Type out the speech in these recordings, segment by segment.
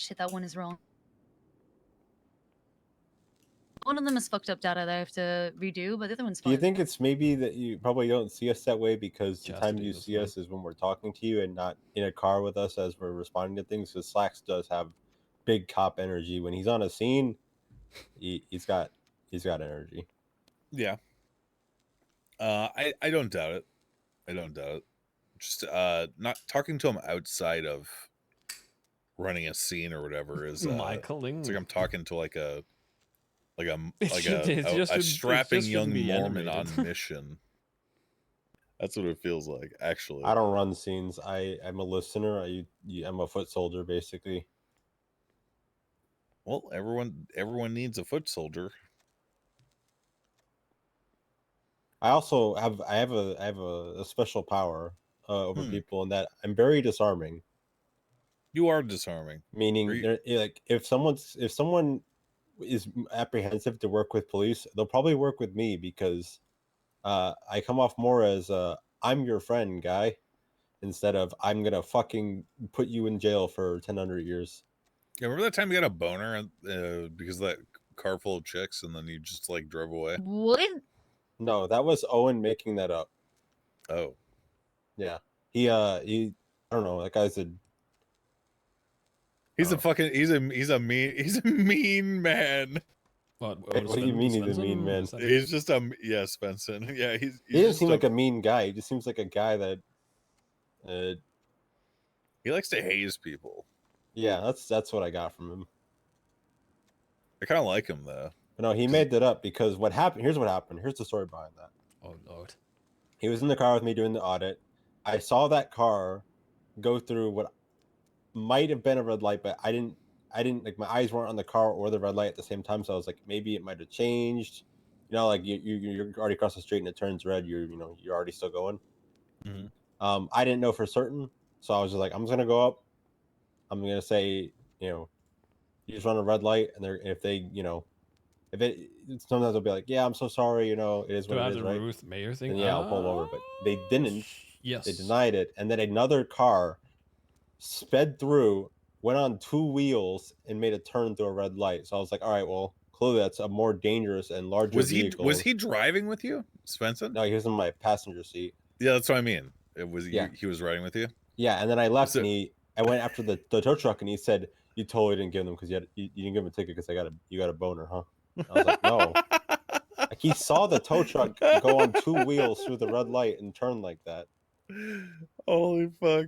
shit, that one is wrong. One of them is fucked up data that I have to redo, but the other one's fine. Do you think it's maybe that you probably don't see us that way because the time you see us is when we're talking to you and not in a car with us as we're responding to things? Because Slacks does have big cop energy. When he's on a scene, he's got energy. Yeah. I don't doubt it. I don't doubt it. Just not talking to him outside of running a scene or whatever is Michaeling. It's like I'm talking to like a It's strapping young Mormon animated. on mission. That's what it feels like, actually. I don't run scenes. I'm a listener. I'm a foot soldier, basically. Well, everyone needs a foot soldier. I also have a special power over people in that I'm very disarming. You are disarming. Meaning, like if someone is apprehensive to work with police, they'll probably work with me because I come off more as I'm your friend, guy, instead of I'm gonna fucking put you in jail for 1,000 years. Yeah, remember that time you got a boner because of that car full of chicks, and then you just like drove away? What? No, that was Owen making that up. Oh, yeah. He I don't know. That guy's a. He's a mean man. What do you mean he's a mean man? He's just a Spencer. Yeah, he doesn't seem like a mean guy. He just seems like a guy that he likes to haze people. Yeah, that's what I got from him. I kind of like him though. But no, he made that up because what happened. Here's what happened. Here's the story behind that. Oh Lord. He was in the car with me doing the audit. I saw that car go through what might have been a red light, but I didn't like my eyes weren't on the car or the red light at the same time. So I was like, maybe it might have changed. You know, like you're already across the street and it turns red. You're already still going. Mm-hmm. I didn't know for certain, so I was just like, I'm just gonna go up. I'm gonna say, you just run a red light, and if they, sometimes they'll be like, yeah, I'm so sorry, it is what it is, right? Ruth Mayer thing. And yeah, I'll pull them over, but they didn't. Yes, they denied it, and then another car sped through, went on 2 wheels, and made a turn through a red light. So I was like, all right, well, clearly that's a more dangerous and larger vehicle. Was he driving with you, Spencer? No, he was in my passenger seat. Yeah, that's what I mean. He was riding with you. Yeah, and then I left, and I went after the tow truck, and he said, "You totally didn't give them because you didn't give him a ticket because you got a boner, huh?" I was like, "No." Like he saw the tow truck go on 2 wheels through the red light and turn like that. Holy fuck!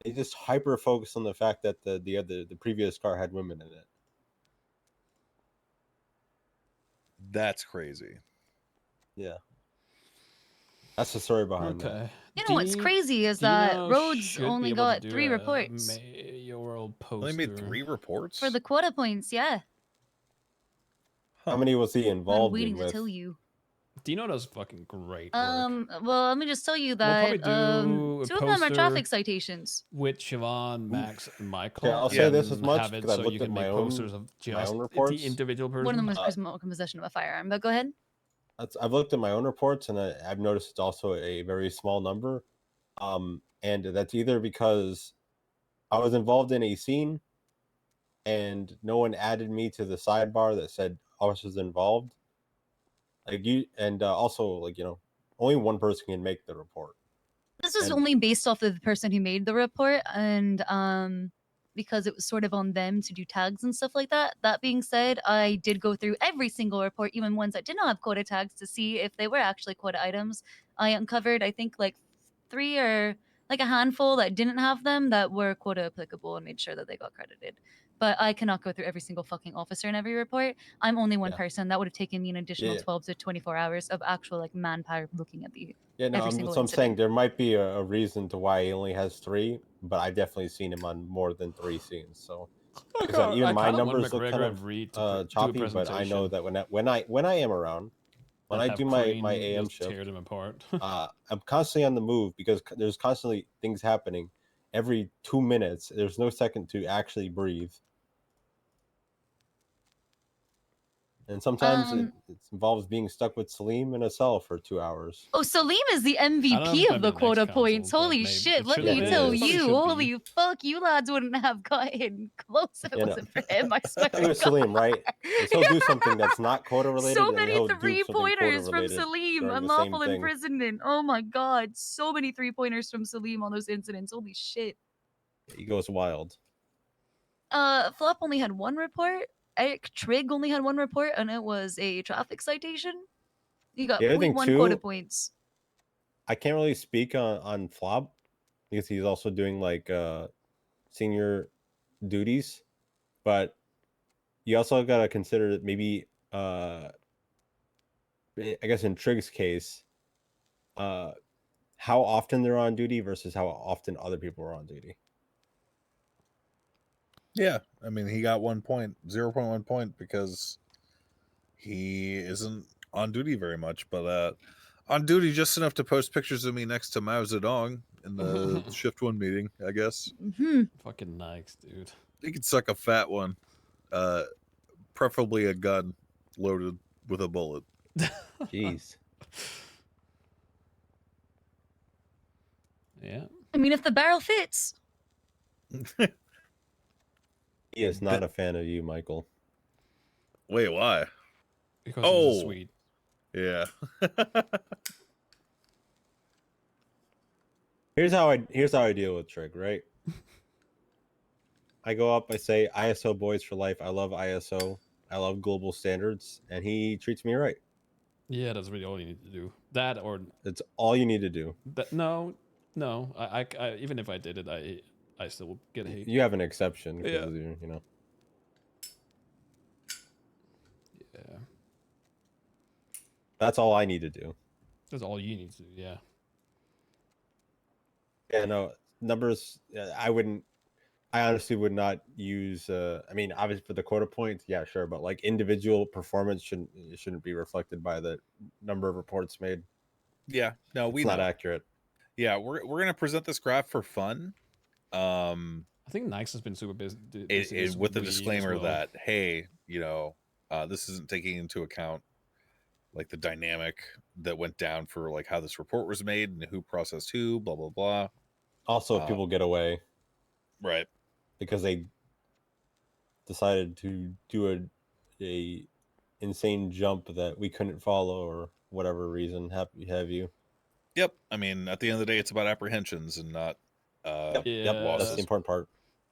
He just hyper focused on the fact that the previous car had women in it. That's crazy. Yeah. That's the story behind that. You know what's crazy is that Rhodes only got 3 reports. Only made 3 reports? For the quota points, yeah. How many was he involved I'm waiting with? to tell you. Dino does fucking great work. Well, let me just tell you that we'll 2 of them are traffic citations. With Siobhan, Max, and Michael. Okay, I'll say this as much because I've looked at my own reports. The individual person. One of them was criminal possession of a firearm, but go ahead. I've looked at my own reports, and I've noticed it's also a very small number. And that's either because I was involved in a scene and no one added me to the sidebar that said officers involved. Also only one person can make the report. This is only based off of the person who made the report, and because it was sort of on them to do tags and stuff like that. That being said, I did go through every single report, even ones that did not have quota tags, to see if they were actually quota items. I uncovered, I think, like 3 or like a handful that didn't have them that were quota applicable, and made sure that they got credited. But I cannot go through every single fucking officer in every report. I'm only one person. That would have taken me an additional 12 to 24 hours of actual like manpower looking at the every single so I'm incident. saying there might be a reason to why he only has 3, but I've definitely seen him on more than 3 scenes. So even my numbers look kind of choppy, but I know that when I am around, when I do my AM shift, tear them apart. I'm constantly on the move because there's constantly things happening. Every 2 minutes, there's no second to actually breathe. And sometimes Um, it involves being stuck with Salim in a cell for 2 hours. Oh, Salim is the I don't know if MVP it's of gonna the be the next quota console, points. but Holy maybe shit, it let should me Yeah, he tell is. probably you. should be. Holy fuck, you lads wouldn't have gotten close if it You know, wasn't for him, I swear it to was God. Salim, right? Because he'll do something that's not quota related, So and many he'll do something quota three-pointers from related Salim. during the same Unlawful thing. imprisonment. Oh my god. So many three-pointers from Salim on those incidents. Holy shit. He goes wild. Flop only had one report. Eric Trigg only had one report, and it was a traffic citation. He got The other thing 0.1 quota too, points. I can't really speak on Flop because he's also doing like senior duties, but you also got to consider that maybe I guess in Trigg's case, how often they're on duty versus how often other people are on duty. Yeah, I mean, he got 0.1 point because he isn't on duty very much, but on duty just enough to post pictures of me next to Mao Zedong in the shift 1 meeting, I guess. Fucking nikes, dude. He could suck a fat one, preferably a gun loaded with a bullet. Jeez. Yeah. I mean, if the barrel fits. He is not a fan of you, Michael. Wait, why? Because Oh. he's sweet. Yeah. Here's how I deal with Trig, right? I go up, I say ISO boys for life. I love ISO. I love global standards, and he treats me right. Yeah, that's really all you need to do. That or It's all you need to do. that. No. I even if I did it, I still would get hate. You have an exception because Yeah. of your, you know. Yeah. That's all I need to do. That's all you need to do. Yeah. Yeah, no numbers. I honestly would not use. I mean, obviously for the quota points, yeah, sure, but like individual performance shouldn't be reflected by the number of reports made. Yeah. No, It's not accurate. Yeah, we're gonna present this graph for fun. I think Nikes has been super busy this With the week as disclaimer well. that hey, this isn't taking into account like the dynamic that went down for like how this report was made and who processed who, blah blah blah. Also, if people get away, right, because they decided to do a insane jump that we couldn't follow or whatever reason have you. Yep. I mean, at the end of the day, it's about apprehensions and not Yep, Yeah. that's the important part.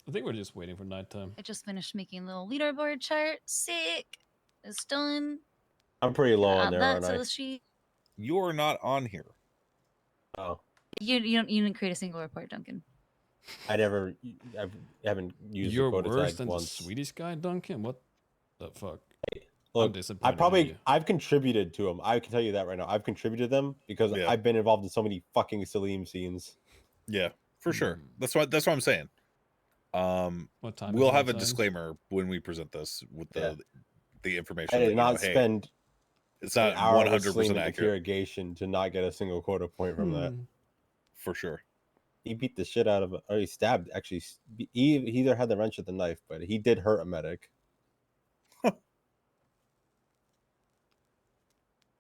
I think we're just waiting for nighttime. I just finished making a little leaderboard chart. Sick. It's done. I'm pretty low on Add there, that aren't to I? the sheet. You're not on here. Oh, You didn't create a single report, Duncan. I haven't used You're the quota worse tag than once. the Swedish guy, Duncan. What the fuck? Look, disappointed in you. I've contributed to them. I can tell you that right now. I've contributed to them because Yeah. I've been involved in so many fucking Salim scenes. Yeah, for sure. Mm. That's what I'm saying. What time? We'll is it have a outside? disclaimer when we present this with the information. I did that, not hey, spend it's an not hour with 100% Salim accurate interrogation to not get a single quota point from that. for sure. He beat the shit out of or he stabbed. Actually, he either had the wrench or the knife, but he did hurt a medic.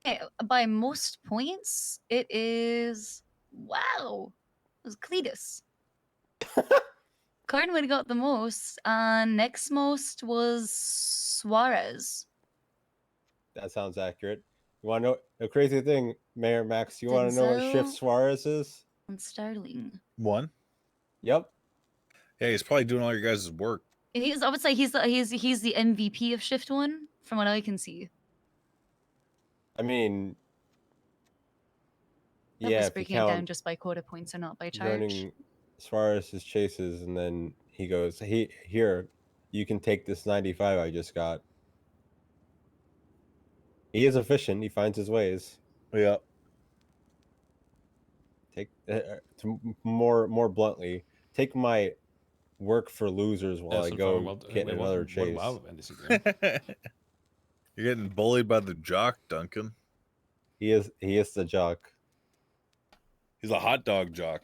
Okay, by most points, it is wow. It was Cletus. Cardinwood got the most, and next most was Suarez. That sounds accurate. You want to know the crazy thing, Mayor Max? You want to know what shift Denzel. Suarez is? And Starling. One. Yep. Yeah, he's probably doing all your guys' work. I would say he's the MVP of shift one, from what I can see. I mean, That yeah, was if you breaking it down count just by quota points and not by charge. running Suarez's chases, and then he goes, here, you can take this 95 I just got. He is efficient. He finds his ways. Yeah. Take more bluntly, take my work for losers while I go get another chase. You're getting bullied by the jock, Duncan. He is the jock. He's a hot dog jock.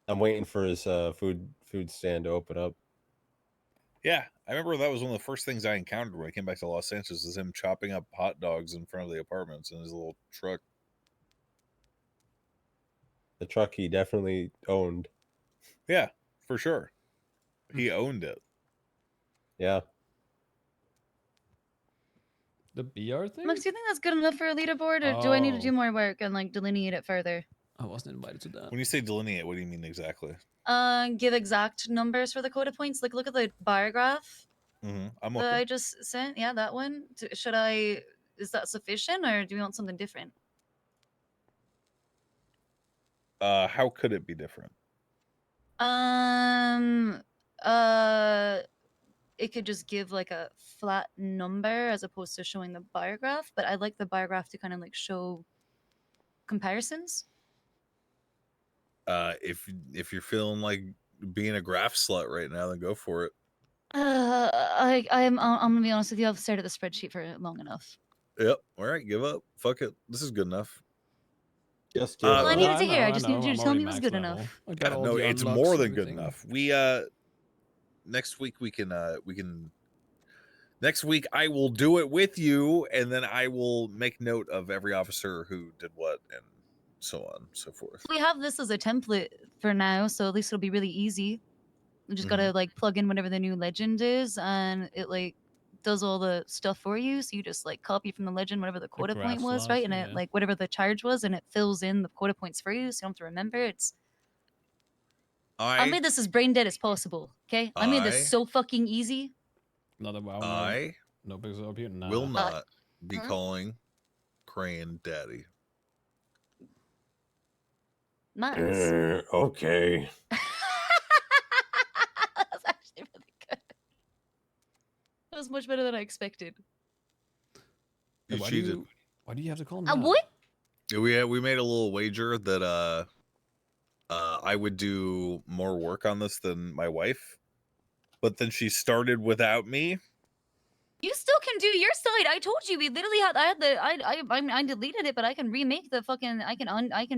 I'm waiting for his food stand to open up. Yeah, I remember that was one of the first things I encountered when I came back to Los Angeles, is him chopping up hot dogs in front of the apartments in his little truck. The truck he definitely owned. Yeah, for sure. He owned it. Yeah. The BR thing? Max, do you think that's good enough for a leaderboard, or do I need to do Oh. more work and like delineate it further? I wasn't invited to that. When you say delineate, what do you mean exactly? Give exact numbers for the quota points. Like, look at the bar graph I'm that looking. I just sent. Yeah, that one. Should I? Is that sufficient, or do we want something different? How could it be different? It could just give like a flat number as opposed to showing the bar graph. But I'd like the bar graph to kind of like show comparisons. If you're feeling like being a graph slut right now, then go for it. I'm gonna be honest with you. I've stared at the spreadsheet for long enough. Yep. All right, give up. Fuck it. This is good enough. Just All I Uh, needed to hear. I I just know, needed you I'm to tell me already it was max good level. enough. I got all no, the it's unlocks more and than good everything. enough. Next week we can next week I will do it with you, and then I will make note of every officer who did what and so on and so forth. We have this as a template for now, so at least it'll be really easy. We just gotta like plug in whatever the new legend is, and it like does all the stuff for you. So you just like copy from the legend whatever the quota graph point was, slots, right? And yeah. it like whatever the charge was, and it fills in the quota points for you, so you don't have to remember. I I made this as brain dead as possible. Okay, I made I- this so fucking easy. Another WoW nerd. I NoPixel up here? Nah. will not be huh? calling Crane daddy. Max. Okay. That's actually really good. That was much better than I expected. You Why cheated. why do you have to call him that? What? We made a little wager that I would do more work on this than my wife, but then she started without me. You still can do your side. I told you we literally had. I deleted it, but I can remake the fucking. I can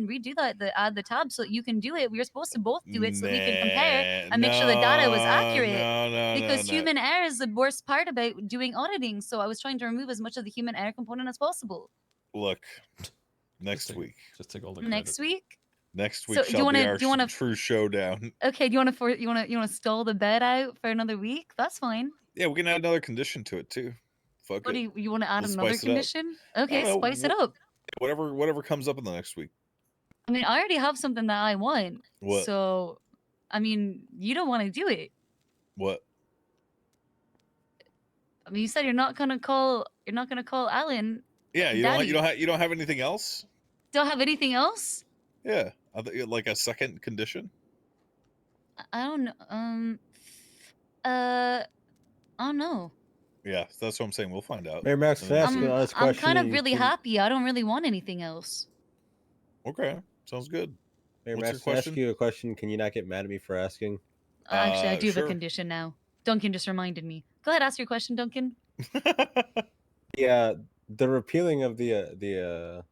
redo that. Add the tab so that you can do it. We were supposed to both do it so that we can compare and make sure the data was accurate. Because human error is the worst part about doing auditing. So I was trying to remove as much of the human error component as possible. Look, next week. Just take all the Next week. Next week So, do you shall wanna- be our do you wanna- true showdown. Okay. Do you want to stall the bed out for another week? That's fine. Yeah, we can add another condition to it too. Fuck What it. do you want to add We'll another spice it up. condition? Okay, know, spice it up. Whatever comes up in the next week. I mean, I already have something that I want. What? So, I mean, you don't want to do it. What? I mean, you said you're not gonna call Alan. Yeah, you Daddy. don't have anything else? Don't have anything else? Yeah, like a second condition. I don't know. I don't know. Yeah, that's what I'm saying. We'll find out. Mary Max, can I ask you an honest I'm question? kind of and really can- happy. I don't really want anything else. Okay, sounds good. Mary What's Max, your can I ask question? you a question? Can you not get mad at me for asking? Actually, I do have Sure. a condition now. Duncan just reminded me. Go ahead, ask your question, Duncan. Yeah, the repealing of the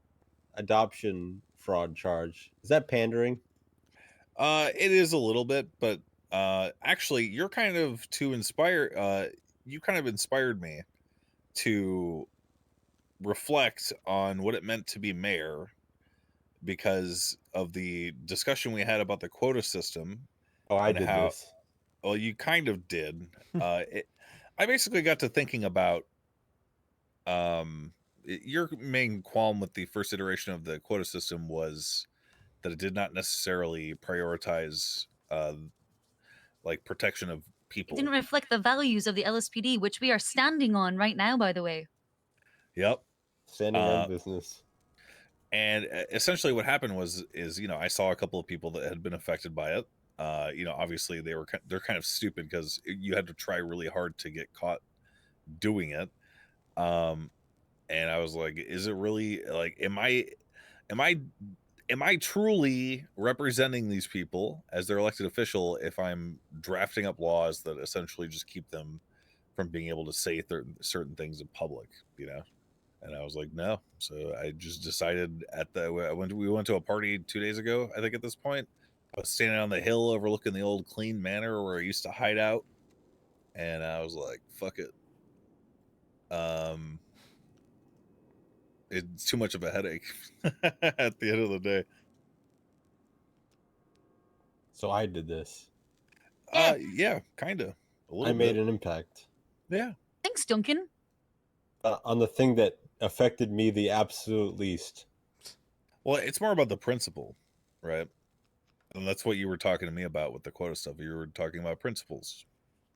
adoption fraud charge, is that pandering? It is a little bit, but actually, you're kind of you kind of inspired me to reflect on what it meant to be mayor because of the discussion we had about the quota system. Oh, I And did how- this. Well, you kind of did. I basically got to thinking about your main qualm with the first iteration of the quota system was that it did not necessarily prioritize like protection of It people. didn't reflect the values of the LSPD, which we are standing on right now, by the way. Yep. Standing on business. And essentially what happened is I saw a couple of people that had been affected by it. Obviously they're kind of stupid because you had to try really hard to get caught doing it. And I was like, is it really like, am I truly representing these people as their elected official if I'm drafting up laws that essentially just keep them from being able to say certain things in public, And I was like, no. So I just decided we went to a party 2 days ago, I think at this point. I was standing on the hill overlooking the old clean manor where I used to hide out. and I was like, "Fuck it." It's too much of a headache at the end of the day. So I did this. Yeah, kind of. A little I made bit. an impact Yeah. Thanks, Duncan. on the thing that affected me the absolute least. Well, it's more about the principle, right? And that's what you were talking to me about with the quota stuff. You were talking about principles.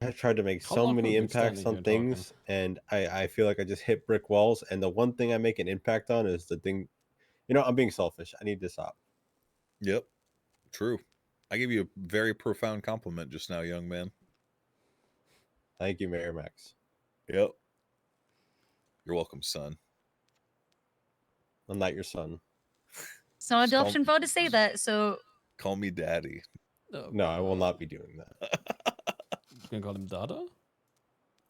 I tried to make How so long many have we been impacts standing on here talking? things, and I feel like I just hit brick walls. And the one thing I make an impact on is the thing. I'm being selfish. I need to stop. Yep. True. I gave you a very profound compliment just now, young man. Thank you, Mayor Max. Yep. You're welcome, son. I'm not your son. It's not Just call- adoption VOD to say that, so Call me daddy. No, I will not be doing that. You gonna call him Dada?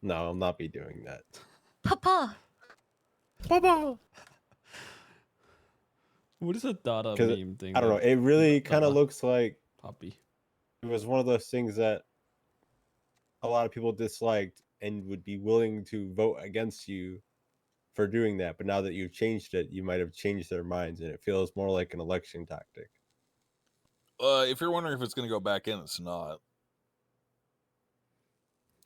No, I'll not be doing that. Papa. Baba. What is a Dada 'Cause meme thing? I don't know. like It really kind of Dada looks like puppy? it was one of those things that a lot of people disliked and would be willing to vote against you for doing that. But now that you've changed it, you might have changed their minds, and it feels more like an election tactic. If you're wondering if it's going to go back in, it's not.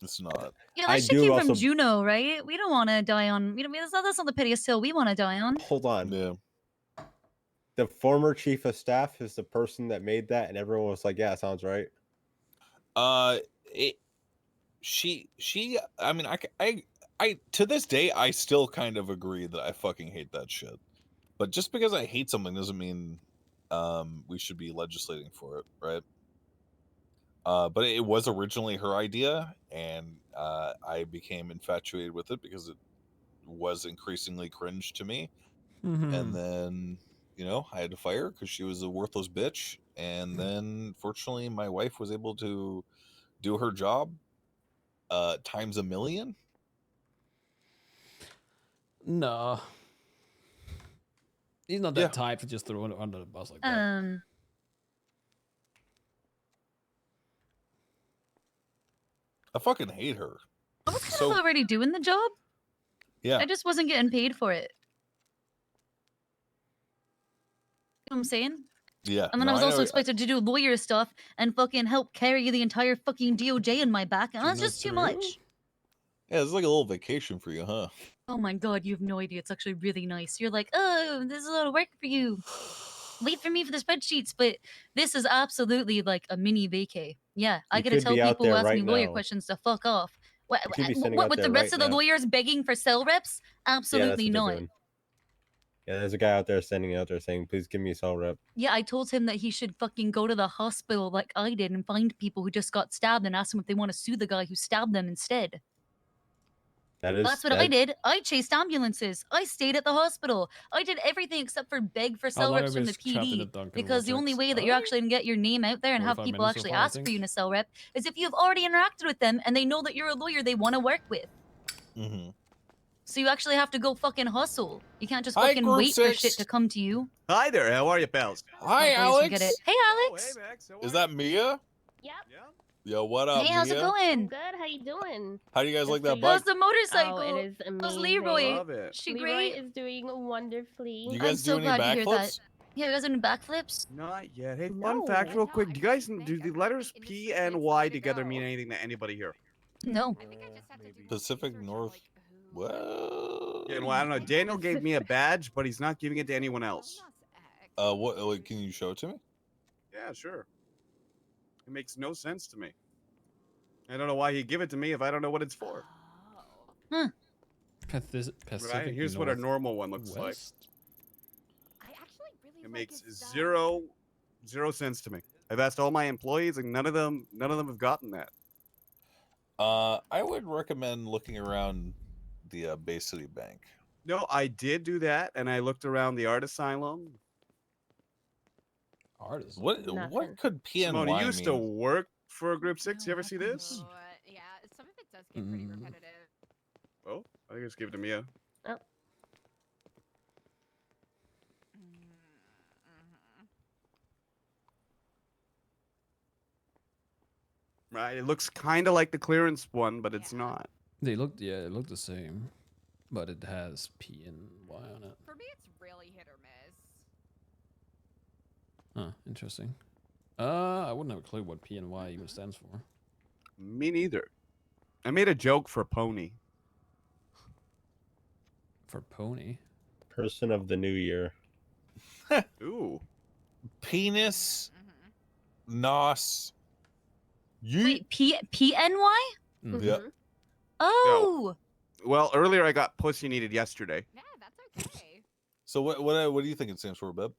It's not. Yeah, I that shit do came also- from Juno, right? We don't want to die on. We don't. That's not the pettiest hill we want to die on. Hold on. Yeah. The former chief of staff is the person that made that, and everyone was like, "Yeah, sounds right." She. I mean, I. To this day, I still kind of agree that I fucking hate that shit. But just because I hate something doesn't mean, we should be legislating for it, right? But it was originally her idea, and I became infatuated with it because it was increasingly cringe to me. And then, I had to fire her because she was a worthless bitch. And then, fortunately, my wife was able to do her job times a million. No. He's not that Yeah. type to just throw it under the bus like that. I fucking hate her. I was kind of already doing the job. Yeah. I just wasn't getting paid for it. You know what I'm saying? Yeah. And then no, I was know- also expected to do lawyer stuff and fucking help carry the entire fucking DOJ in my back, and that's Juno just too through? much. Yeah, it's like a little vacation for you, huh? Oh my god, you have no idea. It's actually really nice. You're like, oh, this is a lot of work for you. Wait for me for the spreadsheets, but this is absolutely like a mini vacay. Yeah, I You gotta could tell be out people who there ask me right lawyer now. questions to fuck off. What, You could be standing what out with there the rest right of the now. lawyers begging for cell reps? Yeah, that's Absolutely what they're not. doing. Yeah, there's a guy out there standing out there saying, "Please give me a cell rep." Yeah, I told him that he should fucking go to the hospital like I did and find people who just got stabbed and ask them if they want to sue the guy who stabbed them instead. That's what I did. I chased ambulances. I stayed at the hospital. I did everything except for beg for How cell long reps have from we the trapped in the PD. Dunkin' Because the only vortex? way that you're actually going to get your name out there and have 45 people minutes so actually far, I ask for think. you in a cell rep is if you've already interacted with them and they know that you're a lawyer they want to work with. Mm-hmm. So you actually have to go fucking hustle. You can't just Hi, fucking Group wait for 6. shit to come to you. Hi there, how are you, pals? Hi, Oh, please forget Alex. it. Hey, Oh, Alex. hey, Max. How Is are that Mia? Yep. you? Yo, what up, Hey, how's it Mia? going? Good. How you doing? How do you guys Good like for that you. bike? How's the motorcycle? Oh, it is How's amazing. Leroy? Love it. She Leroy great? is doing wonderfully. You I'm guys so do any glad to hear that. backflips? Yeah, you guys are doing backflips? Not yet. Hey, fun No. fact, real No, quick. Do you guys do the letters P and Y together mean anything to anybody here? No. Pacific North. Well, Yeah, well, I don't know. Daniel gave me a badge, but he's not giving it to anyone else. what? Like, can you show it to me? Yeah, sure. It makes no sense to me. I don't know why he'd give it to me if I don't know what it's for. Pacific Right? Here's what a normal one looks like. Northwest? It makes zero sense to me. I've asked all my employees, and none of them have gotten that. I would recommend looking around the Bay City Bank. No, I did do that, and I looked around the art asylum. Artist. What Nothing. could PNY Simone, you used to mean? work for Group 6. You ever see this? Yeah, some of it does get pretty Mm. repetitive. Oh, I think I just gave it to Mia. Oh. Right? It looks kind of like the clearance one, but it's not. They looked, yeah, it looked the same, but it has P and Y on it. For me, it's really hit or miss. Huh, interesting. I wouldn't have a clue what P and Y even stands for. Me neither. I made a joke for Pony. For pony. Person of the new year. Ooh. Penis, Mm-hmm. nos. Wait, PNY? Mhm. Yeah. Mhm. Oh, Well, earlier I got pussy needed yesterday. Yeah, that's okay. So what do you think it stands for, Beb?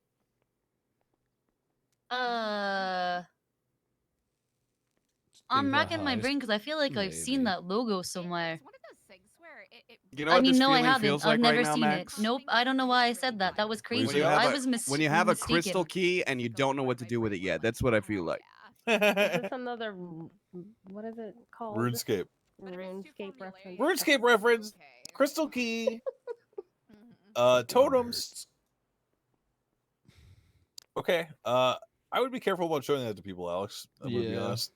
I'm Think the racking my highest- brain because I feel like I've seen maybe. that logo somewhere. It's one of those things where it You know I what mean, this no, I feeling haven't. feels I've like never right now, seen Max? it. Nope, I don't know why I said that. That was When you crazy. have I a- was When you have a mistaken. crystal key and you don't know what to do with it yet, that's what I feel like. Is this another? What is it called? RuneScape. But if it's too RuneScape formulaic, reference. RuneScape reference. okay. Crystal key. Mhm. Totems. Okay. I would be careful about showing that to people, Alex. I'm gonna be Yeah. honest.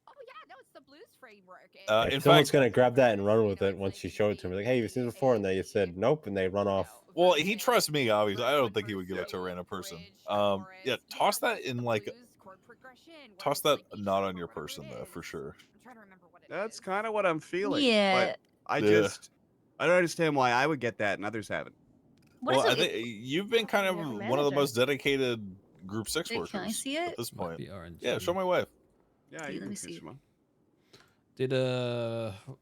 Oh yeah, no, it's the blues framework. Like, In someone's fact, gonna grab that and run with it once you show it to him. Like, hey, you've seen this before, and they said nope, and they run off. well, he trusts me, obviously. I don't think he would give it to a random person. Yeah, toss that in like, toss that not on your person though, for sure. I'm trying to remember what it That's is. kind of what I'm feeling. Yeah. But I Yeah. I don't understand why I would get that and others haven't. What Well, is I it? think you've been kind of You're the one of the manager. most dedicated Group 6 Can I workers see at it? this Might point. be RNG. Yeah, show my wife. Yeah, Okay, you let can me fish see. them up. Did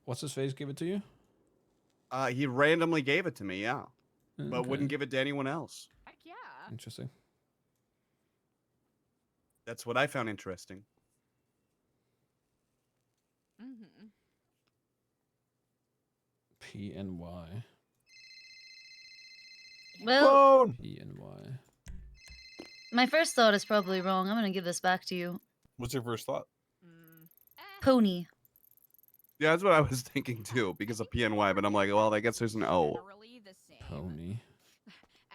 what's his face give it to you? He randomly gave it to me, yeah, but Okay. wouldn't give it to anyone else. Heck yeah. Interesting. That's what I found interesting. Mm-hmm. P and Y. Well, Phone. P and Y. my first thought is probably wrong. I'm gonna give this back to you. What's your first thought? Pony. Yeah, that's what I was thinking too, because of PNY. But I'm like, well, I guess there's an O. Generally the same. Pony.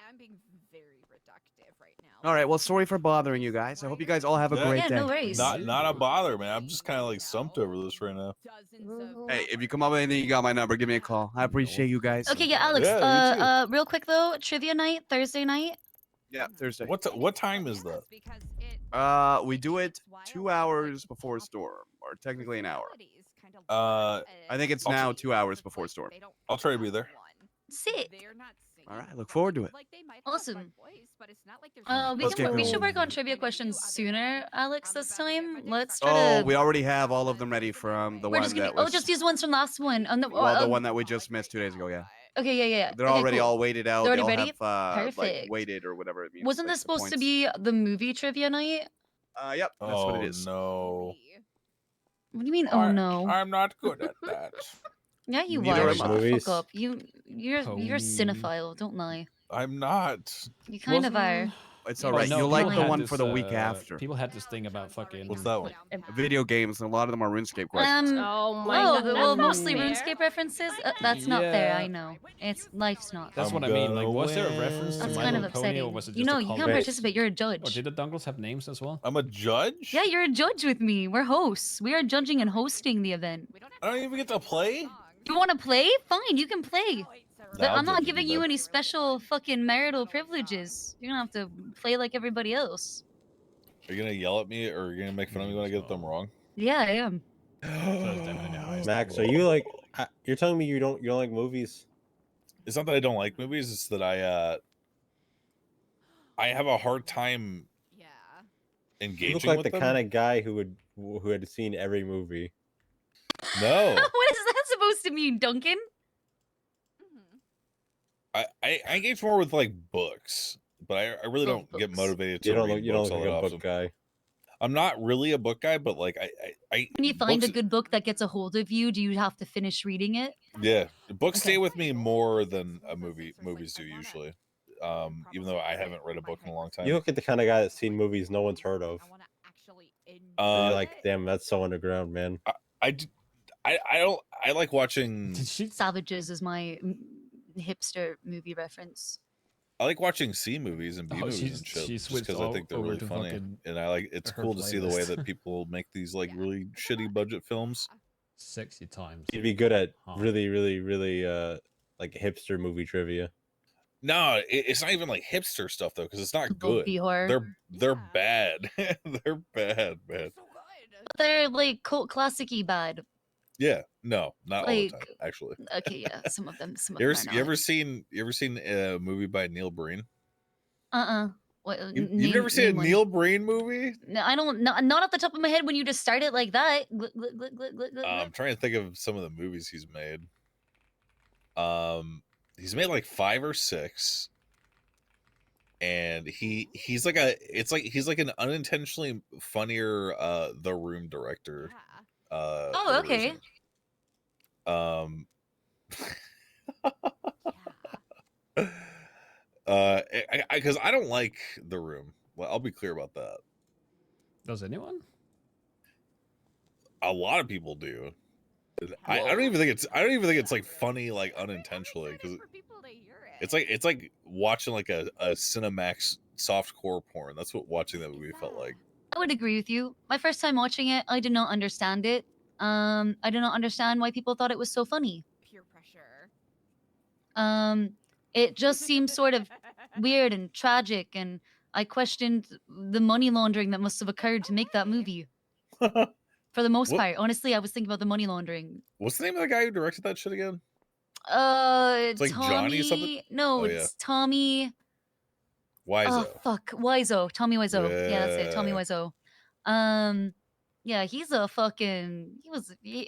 I'm being very reductive right now. All right, well, sorry for bothering you guys. I hope you guys all have a Yeah. great Yeah, day. no worries. Not a bother, man. I'm just kind of like stumped over this right now. Hey, if you come up with anything, you got my number. Give me a call. I appreciate you guys. Okay, yeah, Alex. Yeah, you too. Real quick though, trivia night, Thursday night. Yeah, Thursday. What time is that? We do it 2 hours before Storm, or technically an hour. Uh, I think it's I'll now 2 hours before Storm. I'll try to be there. Sick. All right, I look forward to it. Awesome. Let's get We going. should work on trivia questions sooner, Alex. This time, let's try Oh, to. we already have all of them ready from the We're one just gonna. that was. Oh, just use ones from last one. On the. Well, the one that we just missed 2 days ago. Yeah, Okay, yeah. they're Okay, already cool. all weighted out. They're They all already ready? have like Perfect. weighted or whatever it means. Wasn't like this the supposed to points. be the movie trivia night? Yep, that's what it Oh is. no. What do you mean? Oh no. I'm not good at that. Yeah, you Neither are. am Shut I. the Movies. fuck up. You're Pony. a cinephile. Don't lie. I'm not. You kind of are. It's Oh, all right. no, You'll people like the had one for the week after. People had this thing about fucking. What's that one? Video games, and a lot of them are RuneScape questions. Oh my Oh, god. well, that's mostly not fair. RuneScape references. That's not fair. I Yeah. know. It's life's not. That's I'm what I mean. Like, gonna was there a reference to That's My kind of Little Pony, or upsetting. was it just You know, a you can't color? participate. You're a Or judge. did the dongles have names as well? I'm a judge? Yeah, you're a judge with me. We're hosts. We are judging and hosting the event. I don't even get to play? You want to play? Fine, you can play. But I'll I'm not judge you, giving you Beb. any special fucking marital privileges. You're gonna have to play like everybody else. Are you gonna yell at me, or are you gonna make fun of me when I get them wrong? Yeah, I am. that's definitely the highest Max, level. are you like? You're telling me you don't like movies? It's not that I don't like movies; it's that I have a hard time Yeah. engaging You look like with the them. kind of guy who had seen every movie. No, What is that supposed to mean, Duncan? Mhm. I engage more with like books, but I really Oh, don't get books. motivated to You don't read look. You don't books look all like that a often. book guy. I'm not really a book guy, but like I When you find books, a good book that gets a hold of you, do you have to finish reading it? yeah, books Okay. stay with me more than a movie. Movies do usually. Even though I haven't read a book in a long time. You look at the kind of guy that's seen movies no one's heard of. And you're like, it. damn, that's so underground, man. I don't. I like watching. Did she? Savages is my hipster movie reference. I like watching C movies and B Oh, movies and shit, she just switched because I think they're over really to funny, fucking and I like. It's her cool to see the way playlist. that people make these like Yeah. really shitty budget films. Sexy times. You'd be good at Huh. really like hipster movie trivia. No, it's not even like hipster stuff though, because it's not Low good. B horror. They're Yeah. bad. They're bad, They're man. so good. They're like cult classic-y bad. Yeah, no, not all the time, Like, actually. okay, yeah, some of them You are ever, not. you ever seen a movie by Neil Breen? What? You've never seen a Neil Breen movie? No, I don't. Not off the top of my head. When you just start it like that. I'm trying to think of some of the movies he's made. He's made like 5 or 6, and he's like he's like an unintentionally funnier The Room director. Yeah. Oh, okay. Um, Yeah. because I don't like The Room. Well, I'll be clear about that. Does anyone? A lot of people do. I Whoa. don't even think it's like funny like unintentionally, because For people to hear it. it's like watching like a Cinemax softcore porn. That's what watching that movie felt like. I would agree with you. My first time watching it, I did not understand it. I did not understand why people thought it was so funny. Peer pressure. It just seemed sort of weird and tragic, and I questioned the money laundering that must have occurred to make that movie. For the most What- part, honestly, I was thinking about the money laundering. What's the name of the guy who directed that shit again? like Tommy. Johnny something? No, Oh, yeah. it's Tommy. Wiseau. Oh fuck, Wiseau. Tommy Wiseau. Yeah, that's it. Tommy Yeah. Wiseau. Yeah, he's a fucking. I'm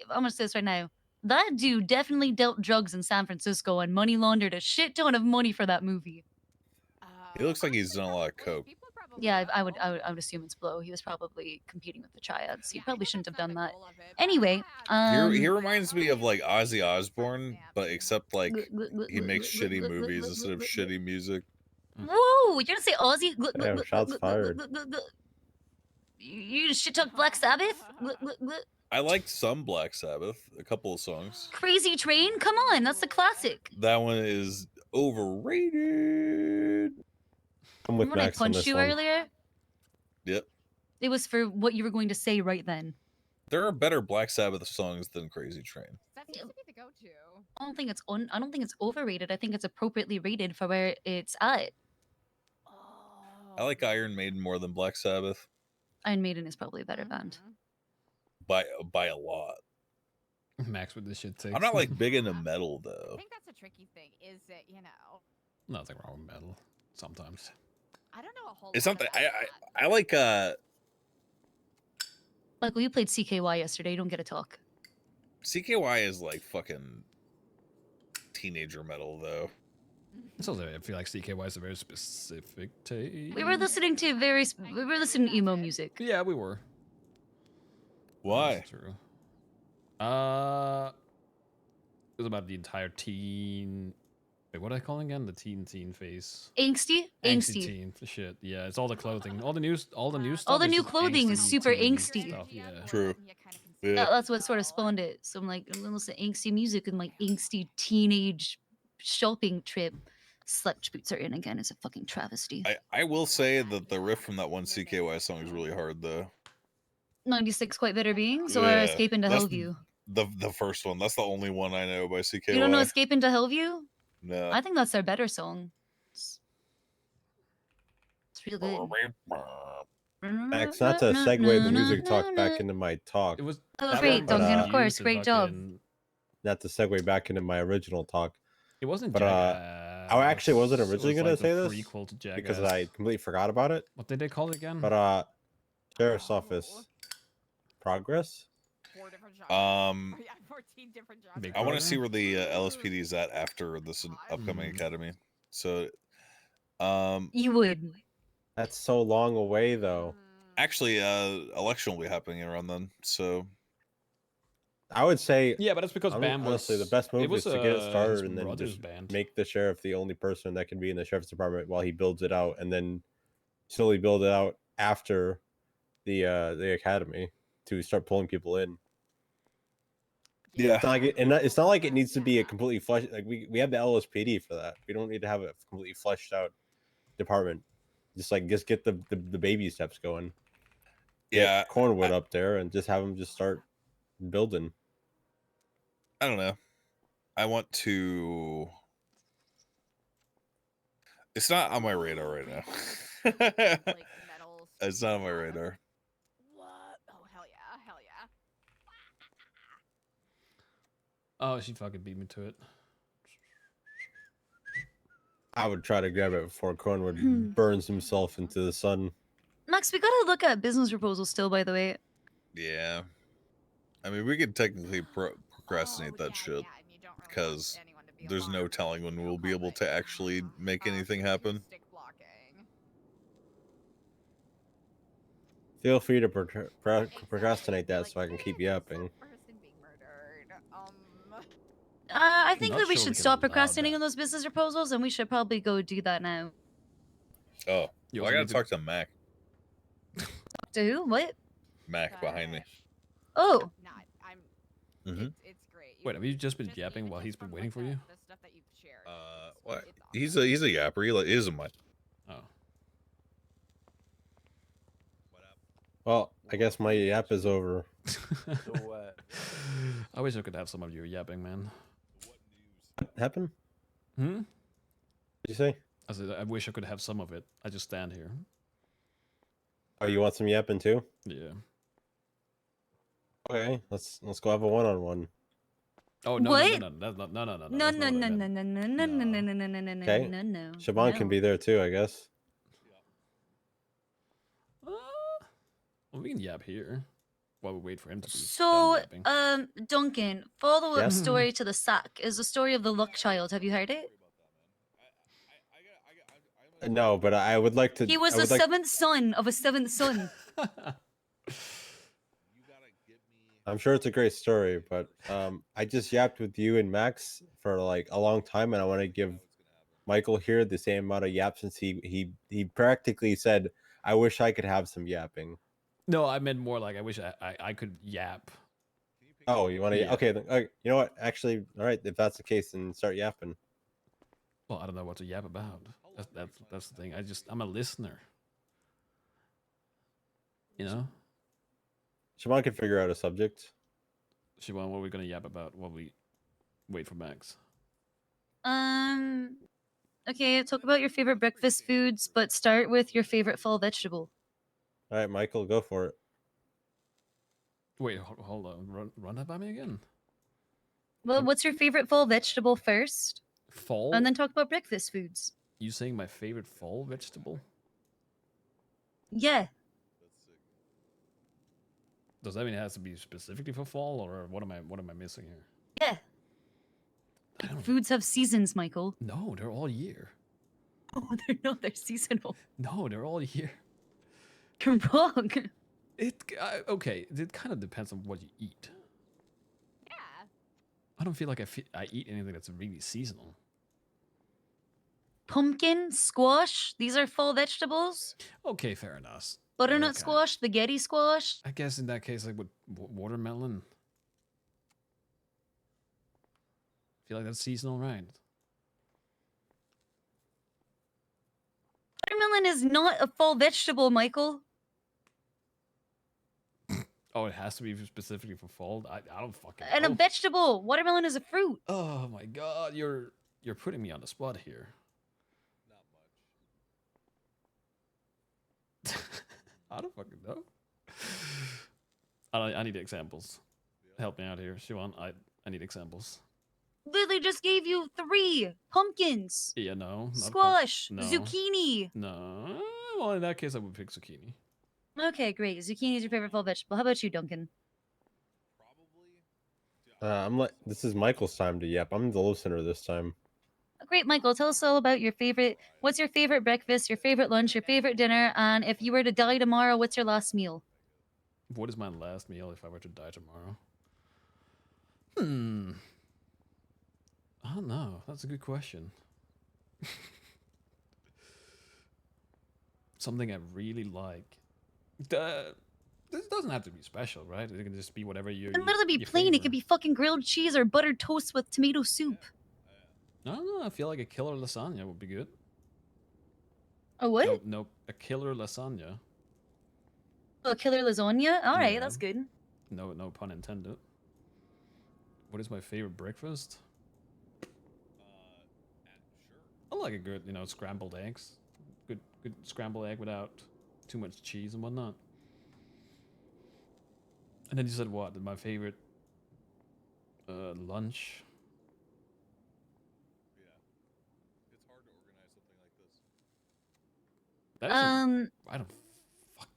gonna say this right now. That dude definitely dealt drugs in San Francisco and money laundered a shit ton of money for that movie. He looks like he's done a lot of Probably. coke. People probably Yeah, I know. would assume it's blow. He was probably competing with the triads. He Yeah, I probably know shouldn't have that's done not that. the goal of it, but Anyway, He reminds me of like Ozzy Osbourne, but except like he makes shitty movies instead of shitty music. Whoa, you're gonna say Ozzy? Damn, shots fired. You shit talk Black Sabbath? I liked some Black Sabbath, a couple of songs. Crazy Train? Come on, that's a classic. That one is overrated. I'm with Remember when I Max on punched this you one. earlier? Yep. It was for what you were going to say right then. There are better Black Sabbath songs than Crazy Train. That seems to be the go-to. I don't think it's overrated. I think it's appropriately rated for where it's at. I like Iron Maiden more than Black Sabbath Iron Maiden is probably a better band. Mhm. by a lot. Max with this shit takes. I'm not like big into metal I though. think that's a tricky thing. Is it, Nothing wrong with metal. Sometimes. I don't know a whole It's lot not that about that. I like Like, we played CKY yesterday. You don't get to talk. CKY is like fucking teenager metal though. It's also, I feel like CKY is a very specific taste. We were listening to emo music. Yeah, we were. Why? That's true. It was about the entire teen. Wait, what are they calling again? The teen phase. Angsty? Angsty. Teen shit. Yeah, it's all the clothing, all the new stuff. All the is new just clothing is angsty super teen angsty. Stuff, yeah. True. Yeah. That's what sort of spawned it. So I'm like, I'm gonna listen to angsty music and like angsty teenage shopping trip. Slept boots are in again. It's a fucking travesty. I will say that the riff from that one CKY song is really hard though. 96 Quite Bitter Beings or Yeah, Escape into that's Hellview? The first one. That's the only one I know by CKY. You don't know Escape into Hellview? No. I think that's their better song. It's real good. Max, not to segue the music talk back into my talk, It was. Oh, that great, one Duncan, was of course, used to great job. fucking- not to segue back into my original talk, It wasn't. But, I actually wasn't Jackass, it originally was gonna like the say this prequel to Jackass. because I completely forgot about it. What did they call it again? But Sheriff's Office Progress. 4 different genres. Um, Oh, yeah, 14 different genres. Big I want Brother? to see where the LSPD is at after this upcoming Mm. academy. So, You would. That's so long away though. actually, election will be happening around then. So, I would say Yeah, but that's because hon- Bam was honestly the best move it was, is to get it his started and then brother's just band. make the sheriff the only person that can be in the sheriff's department while he builds it out, and then slowly build it out after the academy to start pulling people in. yeah. It's not like it's not like it needs to be a completely fleshed. Like we have the LSPD for that. We don't need to have it completely fleshed out department. Just get the baby steps going. Yeah, Get Cornwood up there and just have them just start building. I don't know. I want to. It's not on my radar right now. Like metal. It's not on my radar. What? Oh hell yeah! Hell yeah! Oh, she fucking beat me to it. I would try to grab it before Cornwood Hmm. burns himself into the sun. Max, we gotta look at business proposals still, by the way. Yeah. I mean, we could technically procrastinate Oh, that yeah, shit yeah, and you don't really want because anyone to be there's no alarmed telling if when you we'll be call able it, to actually make anything happen. acoustic blocking. Feel free to Exactly, procrastinate that like, so I can keep "Hey, there's yapping. that person being murdered." I think Not that we sure we should can stop allow procrastinating that. on those business proposals, and we should probably go do that now. Oh, You well, I also gotta need to- talk to Mac. Talk to who? What? Mac behind me. Oh, Not. I'm. Mhm. It's great. Wait, have you just been Just yapping even while just he's been from, waiting like, for you? The stuff that you've shared. What? It's He's awesome. a yapper. He is a mutt. Oh. Well, I guess my yap is over. I wish I could have some of your yapping, man. What happened? Hmm? What did you say? I said I wish I could have some of it. I just stand here. Oh, you want some yapping too? Yeah. Okay, let's go have a one-on-one. Oh no What? no that's not no. no, That's no, not no, what I no, no, meant. no, no, no, no, no, no, no, no, no, Okay. no, no. Siobhan can be there too, I guess. Well, we can yap here while we wait for him to be So, done yapping. Duncan, follow-up Yes? story to the sack is the story of the Luck Child. Have you heard it? No, but I would like to. He was I the would like, seventh son of a seventh son. I'm sure it's a great story, but I just yapped with you and Max for like a long time, and I want to give Michael here the same amount of yap since he practically said, "I wish I could have some yapping." No, I meant more like I wish I could yap. Oh, you want to? Yeah. Okay, then, you know what? Actually, all right. If that's the case, then start yapping. Well, I don't know what to yap about. That's the thing. I'm a listener. You know? Siobhan can figure out a subject. Siobhan, what are we gonna yap about while we wait for Max? Okay, talk about your favorite breakfast foods, but start with your favorite fall vegetable. All right, Michael, go for it. Wait, hold on. Run that by me again. Well, what's your favorite fall vegetable first? Fall? And then talk about breakfast foods. You saying my favorite fall vegetable? Yeah. Does that mean it has to be specifically for fall, or what am I missing here? Yeah. I don't. Foods have seasons, Michael. No, they're all year. Oh, they're not. They're seasonal. No, they're all year. You're wrong. Okay. It kind of depends on what you eat. Yeah. I don't feel like I eat anything that's really seasonal. Pumpkin, squash. These are fall vegetables. Okay, fair enough. Butternut Okay. squash, spaghetti squash. I guess in that case, like with watermelon. I feel like that's seasonal, right? Watermelon is not a fall vegetable, Michael. Oh, it has to be specifically for fall. I don't fucking And know. a vegetable. Watermelon is a fruit. Oh my god, you're putting me on the spot here. I don't fucking know. I need examples. Help me out here, Siobhan. I need examples. Literally just gave you 3 pumpkins. Yeah, no. not Squash, no. zucchini. No. Well, in that case, I would pick zucchini. Okay, great. Zucchini is your favorite fall vegetable. How about you, Duncan? This is Michael's time to yap. I'm the listener this time. Great, Michael. Tell us all about your favorite. What's your favorite breakfast, your favorite lunch, your favorite dinner, and if you were to die tomorrow, what's your last meal? What is my last meal if I were to die tomorrow? I don't know. That's a good question. Something I really like. This doesn't have to be special, right? It can just be whatever you. It can literally be plain. It could be fucking grilled cheese or buttered toast with tomato soup. I don't know. I feel like a killer lasagna would be good. Oh, what? No, no, a killer lasagna. Oh, killer lasagna? All right, Yeah. that's good. No, no pun intended. What is my favorite breakfast? I like a good, scrambled eggs. Good scrambled egg without too much cheese and whatnot. And then you said what? My favorite lunch. Yeah. It's hard to organize something like this. That is I don't fuck.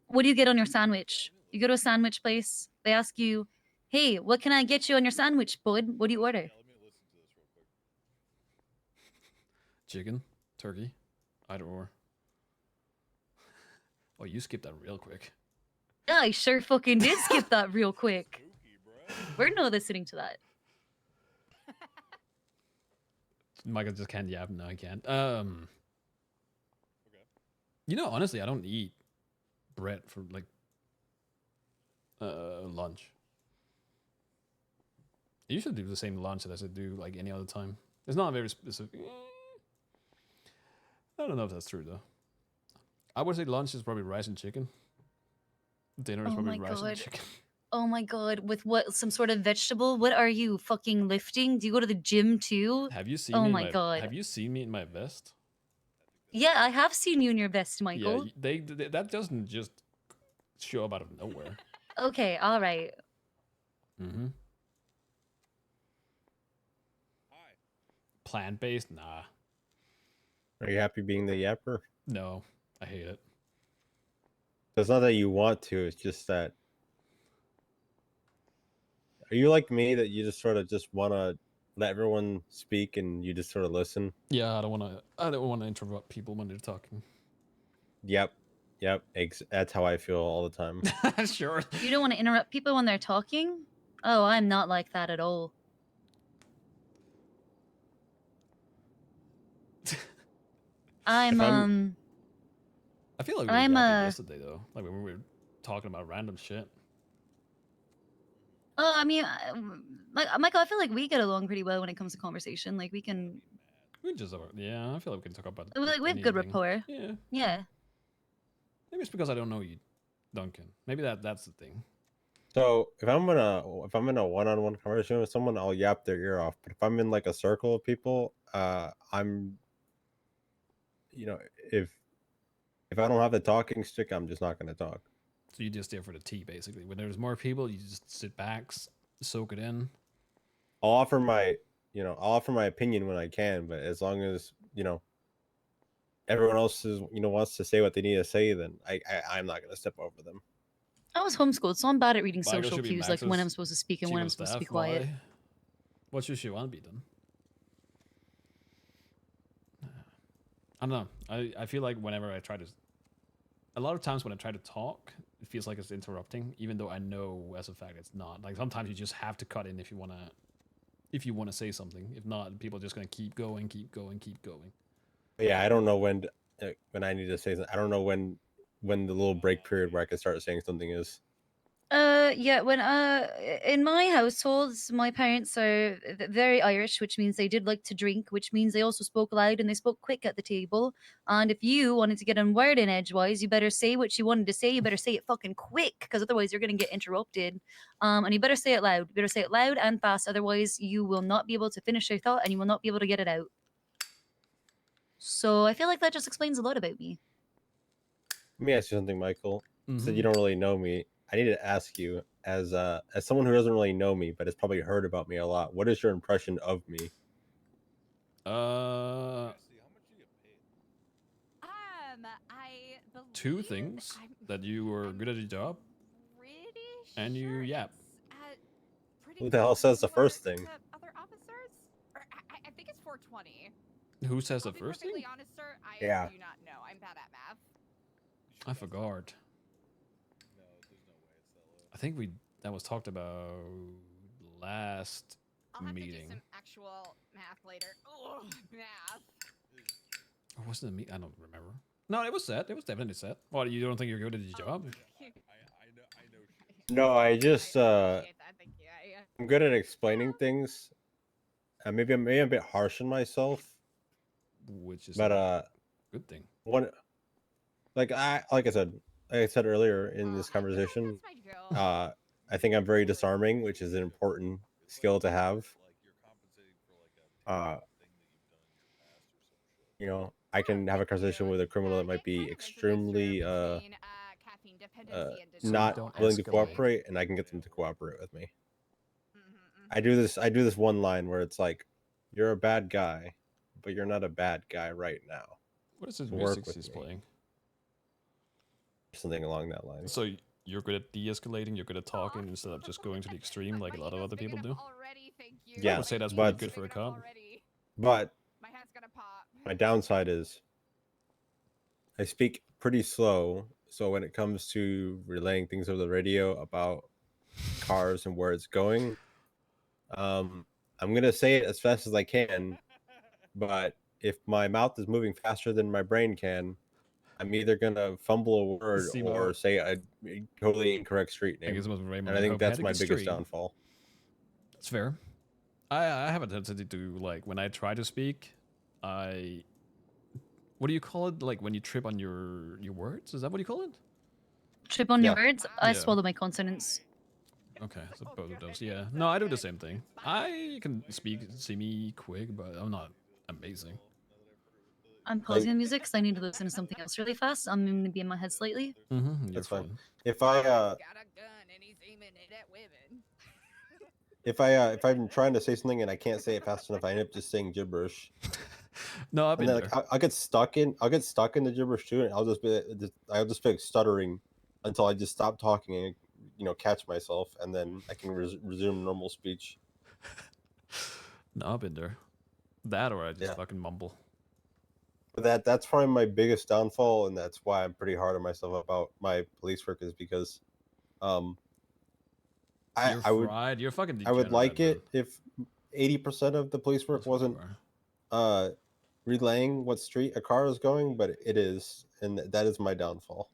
What do you get on your sandwich? You go to a sandwich place, they ask you, hey, what can I get you on your sandwich, bud? What do you order? Yeah, let me listen to this real quick. Chicken, turkey, either or. Oh, you skipped that real quick. Yeah, I sure fucking did skip that real quick. Spooky, bro. We're not listening to that. Michael just can't yap. No, I can't. Okay. Honestly, I don't eat bread for like lunch. I usually do the same lunch as I do like any other time. It's not very specific. I don't know if that's true though. I would say lunch is probably rice and chicken. Dinner is Oh probably my rice and God. chicken. Oh my god, with what? Some sort of vegetable? What are you fucking lifting? Do you go to the gym too? Have you seen Oh me in my my god. Have you seen me in my vest? Yeah, I have seen you in your vest, Yeah, Michael. that doesn't just show up out of nowhere. Okay, all right. Mm-hmm. Hi. Plant-based? Nah. Are you happy being the yapper? No. I hate it. It's not that you want to, it's just that. Are you like me that you just sort of just want to let everyone speak and you just sort of listen? Yeah, I don't want to interrupt people when they're talking. Yep. Yep. That's how I feel all the time. Sure. You don't want to interrupt people when they're talking? Oh, I'm not like that at all. I'm I feel like we were I'm yapping yesterday though. Like when we were talking about random shit. I mean, Michael, I feel like we get along pretty well when it comes to conversation. Like we can, We just yeah, I feel like we can talk about like we have good anything. rapport. Yeah. Yeah. Maybe it's because I don't know you, Duncan. Maybe that's the thing. So if I'm in a one-on-one conversation with someone, I'll yap their ear off. But if I'm in like a circle of people, I'm, if I don't have the talking stick, I'm just not going to talk. So you just there for the tea, basically. When there's more people, you just sit back, soak it in. I'll offer my, I'll offer my opinion when I can, but as long as everyone else is, wants to say what they need to say, then I'm not going to step over them. I was homeschooled, so I'm bad at reading Michael social should be cues, like when Max's I'm supposed to speak and chief when of I'm supposed to be staff. quiet. Why? What should she want to be then? I don't know. I feel like whenever I try to, a lot of times when I try to talk, it feels like it's interrupting, even though I know as a fact it's not. Like sometimes you just have to cut in if you wanna say something. If not, people are just gonna keep going, keep going, keep going. But yeah, I don't know when I need to say something. I don't know when the little break period where I can start saying something is. Yeah, when in my household, my parents are very Irish, which means they did like to drink, which means they also spoke loud and they spoke quick at the table. And if you wanted to get on word in edgewise, you better say what you wanted to say. You better say it fucking quick, because otherwise you're gonna get interrupted. And you better say it loud. You better say it loud and fast, otherwise you will not be able to finish your thought and you will not be able to get it out. So I feel like that just explains a lot about me. Let me ask you something, Michael. You said you Mhm. don't really know me. I need to ask you, as someone who doesn't really know me but has probably heard about me a lot, what is your impression of me? Cassie, how much do you get paid? I believe Two things that you were I'm good at your job. pretty And you sure yap. it's, pretty Who the hell says the similar first thing? to other officers. Or I think it's 420. Who says I'll the be first perfectly thing? honest, sir. I Yeah. do not know. I'm bad at math. You sure I that's not- forgot. No, there's no way it's that low. I think that was talked about last I'll have to do meeting. some actual math later. Oh, math. Or wasn't it me? I don't remember. No, it was set. It was definitely set. What, you don't think you're good at your job? I know shit. No, I just I appreciate that. Thank you. I'm good at explaining things. Maybe I'm a bit harsh on myself, Which is but a good thing. one, like I said earlier in this I feel like conversation, that's my girl. I think I'm very disarming, which is an important skill to have. Uh, you know, I can have a conversation with a criminal that might It be kind of resonates extremely between caffeine dependency and So not don't denial. willing to escalate. cooperate, and I can get them to cooperate with me. Mhm, I do this one line where it's like, "You're a bad guy, but you're not a bad guy right now. What is this So work music with he's me." playing? Something along that line. So you're good at de-escalating, you're good at talking Aw. instead of just going to the extreme like a lot of other big people enough do. already, thank you. I would Yes, say that's Thank pretty but you. good for a Big enough cop. already. but My hand's gonna pop. my downside is I speak pretty slow, so when it comes to relaying things over the radio about cars and where it's going, I'm gonna say it as fast as I can, but if my mouth is moving faster than my brain can, I'm either gonna fumble a word or Simo, say a totally incorrect street I guess name, it was and I Raymond. I think hope you that's had a my good biggest stream. downfall. That's fair. I have a tendency to like when I try to speak, I what do you call it? Like when you trip on your words? Is that what you call it? Trip on your Yeah. words. I Yeah. swallow my consonants. Okay, so both of those. Yeah. No, I do the same thing. I can speak semi quick, but I'm not amazing. I'm pausing the music because I need to listen to something else really fast. I'm going to be in my head slightly. Mm-hmm. You're That's fine. fine. If Got a gun and he's aiming it at women. if I'm trying to say something and I can't say it fast enough, I end up just saying gibberish, No, I've and been then there. like I'll get stuck in the gibberish too, and I'll just be like stuttering until I just stop talking and catch myself, and then I can resume normal speech. No, I've been there. That or I just Yeah. fucking mumble. But that's probably my biggest downfall, and that's why I'm pretty hard on myself about my police work, is because um You're I would fried. You're fucking I would degenerate, like man. it if 80% of the police work That's what you wasn't are. relaying what street a car is going, but it is, and that is my downfall.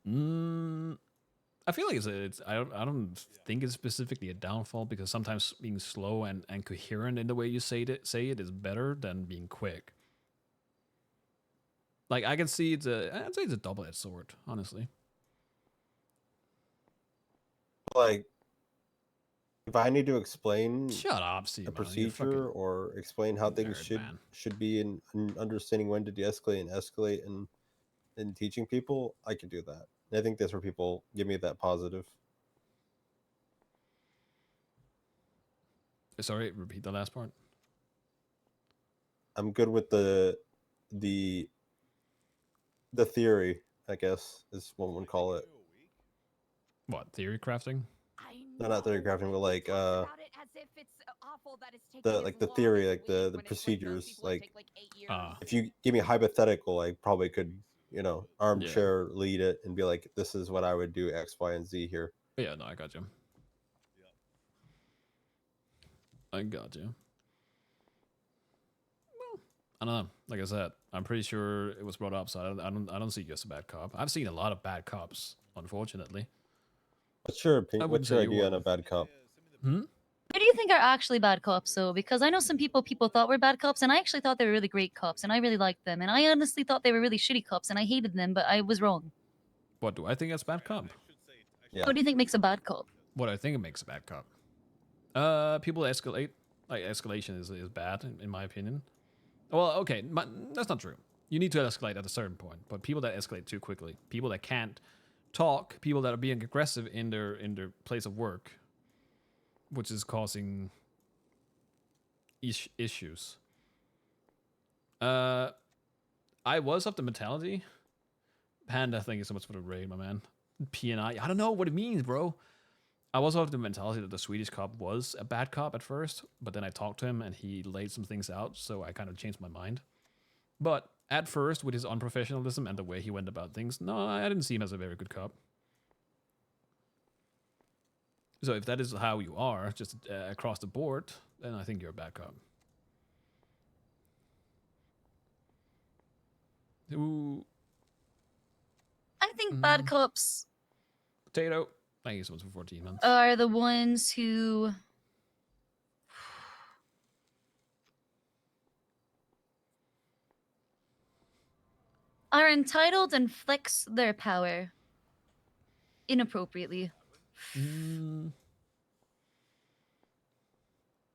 I feel like I don't think it's specifically a downfall because sometimes being slow and coherent in the way you say it is better than being quick. Like I can see I'd say it's a double-edged sword, honestly. Like, if I need to explain Shut up, see a man. You're procedure fucking or explain how things nerd, man. should be in understanding when to de-escalate and escalate and teaching people, I can do that. And I think that's where people give me that positive. Sorry, repeat the last part. I'm good with the theory, I guess, is what one would call it. What, theory crafting? No, not theory crafting, but like the long theory, as like it the leaves when most procedures. people it Like, take, 8 years. if you give me a hypothetical, I probably could, armchair Yeah. lead it and be like, this is what I would do X, Y, and Z here. Yeah, no, I got you. I got you. Well, I don't know. Like I said, I'm pretty sure it was brought up, so I don't see you as a bad cop. I've seen a lot of bad cops, unfortunately. What's your I opinion? wouldn't What's say your you idea on were. a bad cop? Hmm? Who do you think are actually bad cops, though? Because I know some people thought were bad cops, and I actually thought they were really great cops, and I really liked them. And I honestly thought they were really shitty cops, and I hated them, but I was wrong. What do I think is bad cop? Yeah. What do you think makes a bad cop? What I think it makes a bad cop. People escalate. Like escalation is bad in my opinion. Well, okay, that's not true. You need to escalate at a certain point, but people that escalate too quickly, people that can't talk, people that are being aggressive in their place of work, which is causing issues. I was of the mentality. Panda, thank you so much for the raid, my man. PNI, I don't know what it means, bro. I was of the mentality that the Swedish cop was a bad cop at first, but then I talked to him and he laid some things out, so I kind of changed my mind. But at first, with his unprofessionalism and the way he went about things, no, I didn't see him as a very good cop. So if that is how you are, just across the board, then I think you're a bad cop. Ooh. I think bad cops Potato. Thank you so much for 14 months. are the ones who... are entitled and flex their power inappropriately. Mm,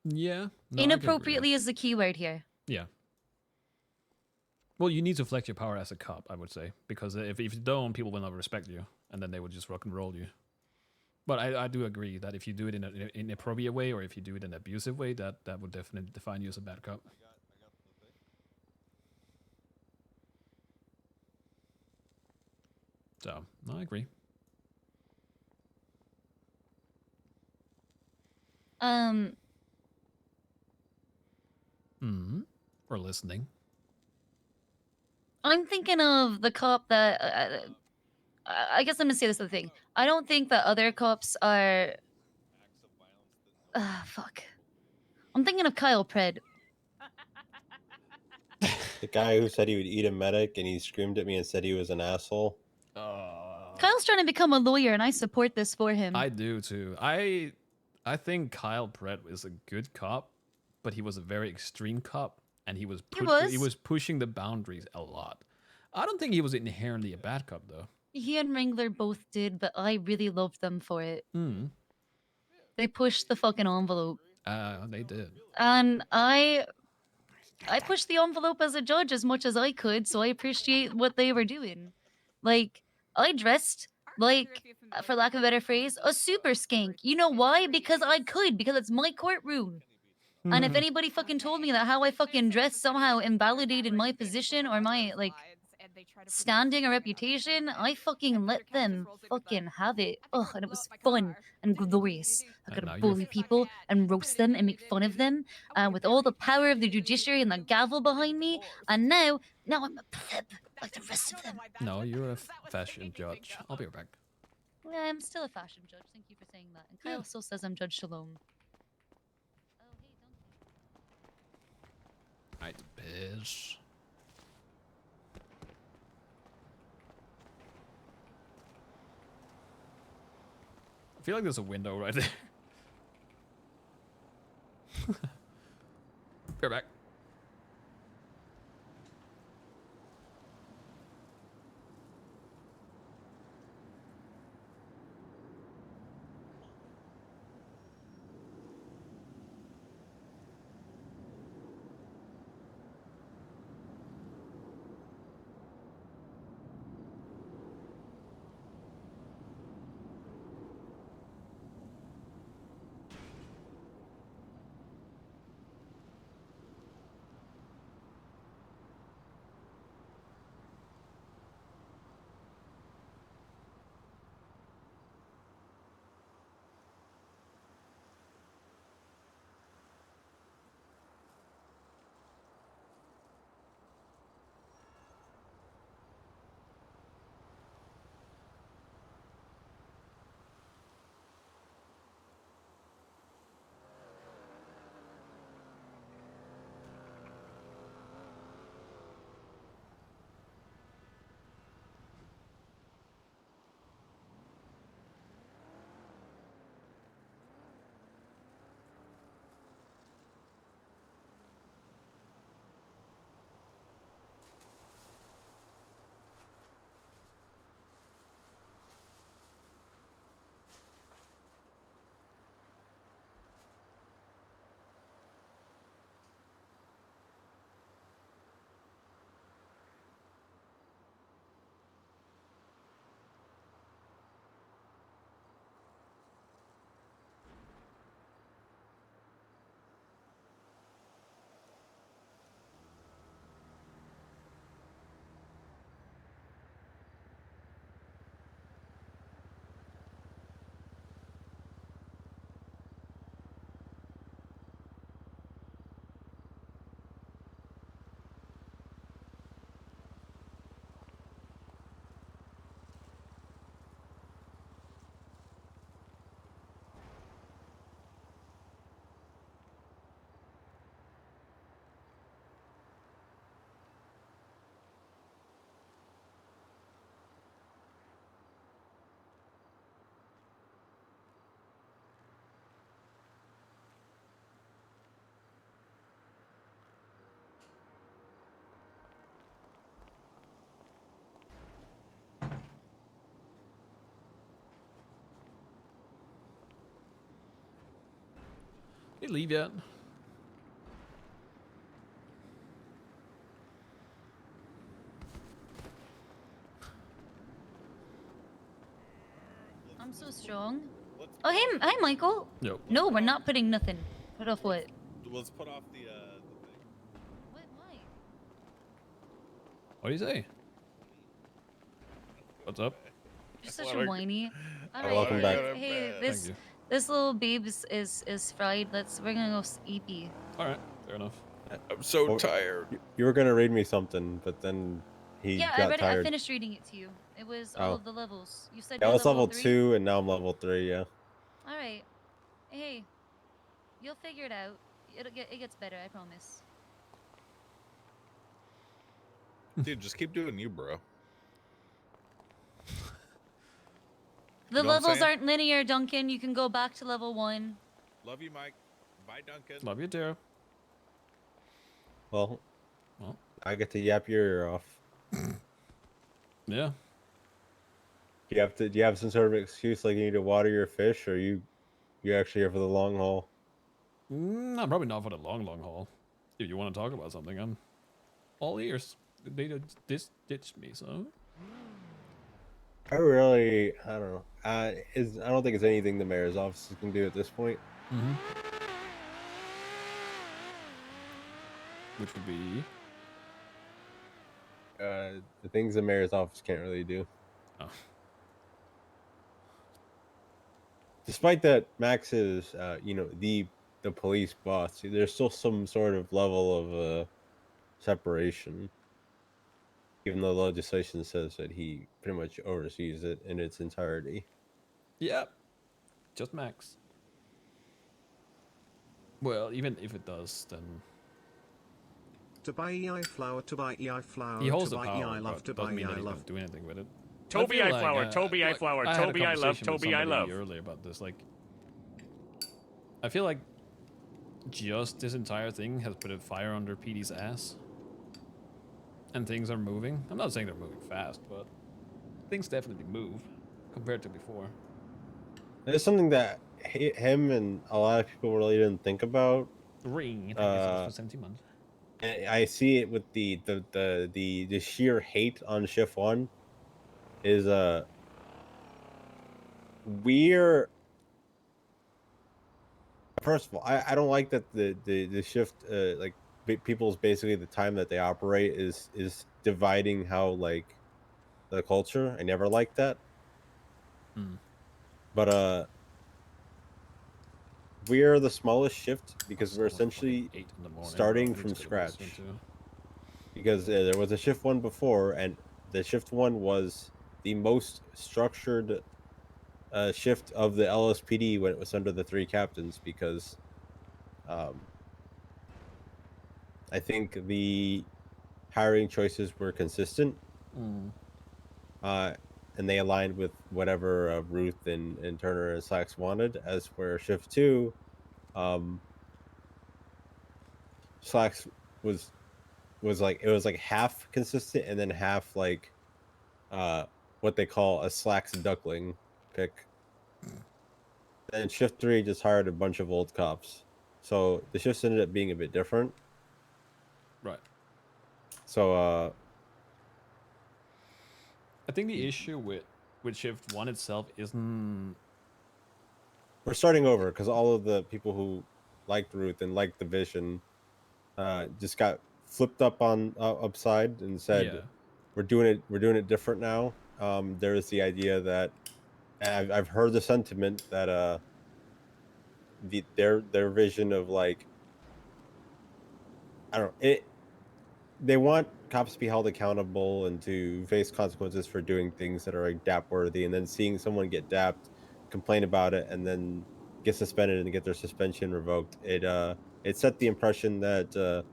yeah. No, I can agree with that. Inappropriately is the key word here. Yeah. Well, you need to flex your power as a cop, I would say, because if you don't, people will not respect you, and then they would just rock and roll you. But I do agree that if you do it in an inappropriate way, or if you do it in an abusive way, that would definitely define you as a bad cop. So, no, I agree. Or listening. I'm thinking of the cop that I guess I'm gonna say this other thing. I don't think that other cops are. Fuck. I'm thinking of Kyle Pred. The guy who said he would eat a medic and he screamed at me and said he was an asshole. Kyle's trying to become a lawyer, and I support this for him. I do too. I think Kyle Brett is a good cop, but he was a very extreme cop, and he was pushing the boundaries a lot. I don't think he was inherently a bad cop though. He and Wrangler both did, but I really loved them for it. They pushed the fucking envelope. They did. And I pushed the envelope as a judge as much as I could, so I appreciate what they were doing. Like, I dressed like, for lack of a better phrase, a super skank. You know why? Because I could, because it's my courtroom. And if anybody fucking told me that how I fucking dressed somehow invalidated my position or my, like, standing or reputation, I fucking let them fucking have it. Ugh, and it was fun and glorious. I got to bully people and roast them and make fun of them with all the power of the judiciary and the gavel behind me. And now I'm a pleb like the rest of them. No, you're a fashion judge. I'll be right back. Yeah, I'm still a fashion judge. Thank you for saying that. And Kyle still says I'm Judge Shalom. Oh, hey, Donkey. Right, piss. I feel like there's a window right there. Be right back. They leave yet? I'm so strong. Let's Oh, put hey, off- hi, Michael. Yo. No, we're not putting nothing. Put off what? Let's put off the thing. What? Why? What do you say? What's up? You're such a whiny. All right. Welcome back. Hey, Thank this you. this little babe is fried. We're gonna go sleepy. All right, fair enough. I'm so Well, tired. You were gonna read me something, but then he Yeah, got I tired. finished reading it to you. It was all Oh. of the levels. You said That you're was level 3? 2, and now I'm level 3. Yeah. All right. Hey, you'll figure it out. It gets better. I promise. Dude, just keep doing you, bro. The know what I'm levels saying? aren't linear, Duncan. You can go back to level 1. Love you, Mike. Bye, Duncan. Love you too. Well, Well. I get to yap your ear off. Yeah. Do you have some sort of excuse, like you need to water your fish, or you actually here for the long haul? I'm probably not for the long haul. If you want to talk about something, I'm all ears. They just ditched me, so. I don't know. I don't think it's anything the mayor's office can do at this point. Mm-hmm. Which would be. The things the mayor's office can't really do. Oh. Despite that, Max is, the police boss. There's still some sort of level of separation, even though legislation says that he pretty much oversees it in its entirety. Yeah. Just Max. Well, even if it does, then. To buy EI flower, to buy EI flower, He holds to the buy power, EI love, but to doesn't buy mean that EI he's love. gonna do anything with it. Tobii I I feel flower, like, Tobii I flower, I had a Tobii I love, conversation with Tobii I somebody love. earlier about this. Like, I feel like just this entire thing has put a fire under PD's ass, and things are moving. I'm not saying they're moving fast, but things definitely move compared to before. There's something that him and a lot of people really didn't think about. Ring, thank you so much for 17 months. And I see it with the sheer hate on Shift 1 is we're first of all, I don't like that the shift like people's basically the time that they operate is dividing how like the culture. I never liked that. But we're the smallest shift because we're essentially 8 in the morning, starting bro. from Need to go to bed scratch. soon, too. Because there was a Shift 1 before, and the Shift 1 was the most structured shift of the LSPD when it was under the 3 captains, because I think the hiring choices were consistent, and they aligned with whatever Ruth and Turner and Slacks wanted. As where Shift 2, Slacks was like, it was like half consistent and then half like what they call a Slacks duckling pick. Then Shift 3 just hired a bunch of old cops, so the shifts ended up being a bit different. Right. So I think the issue with Shift 1 itself isn't. we're starting over because all of the people who liked Ruth and liked the vision just got flipped up on upside and said, Yeah. we're doing it different now. There is the idea that, and I've heard the sentiment that their vision of like, I don't know, it, they want cops to be held accountable and to face consequences for doing things that are like DAP worthy, and then seeing someone get dapped, complain about it, and then get suspended and get their suspension revoked. It set the impression that